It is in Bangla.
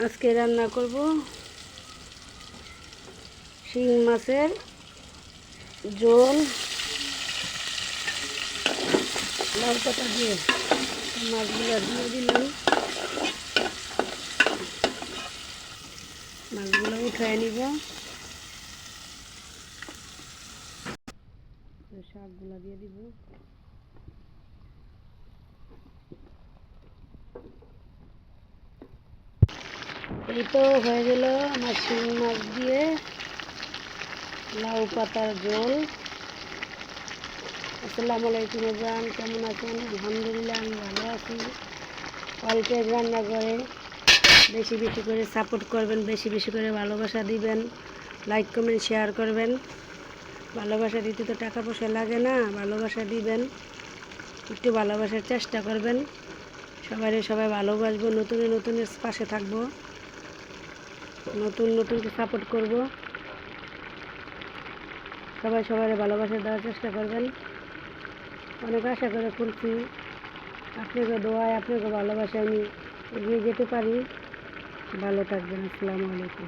আজকে রান্না করব শিং মাছের ঝোল লাউ পাতা দিয়ে। মাছগুলো দিয়ে দিলাম, মাছগুলো উঠায় নিব। শাকগুলো দিয়ে দিব। এই তো হয়ে গেল আমার শিং মাছ দিয়ে লাউ পাতার ঝোল। আসসালামু আলাইকুম এভরিওয়ান, কেমন আছেন? আলহামদুলিল্লাহ আমি ভালো আছি। অল্পের রান্না করে বেশি বেশি করে সাপোর্ট করবেন, বেশি বেশি করে ভালোবাসা দিবেন, লাইক কমেন্ট শেয়ার করবেন। ভালোবাসা দিতে তো টাকা পয়সা লাগে না, ভালোবাসা দিবেন, একটু ভালোবাসার চেষ্টা করবেন। সবাই ভালোবাসবো, নতুনের পাশে থাকবো, নতুনকে সাপোর্ট করব। সবাই ভালোবাসা দেওয়ার চেষ্টা করবেন। অনেক আশা করে করছি, আপনাকে দোয়ায় আপনাকে ভালোবাসা আমি এগিয়ে যেতে পারি। ভালো থাকবেন। আসসালামু আলাইকুম।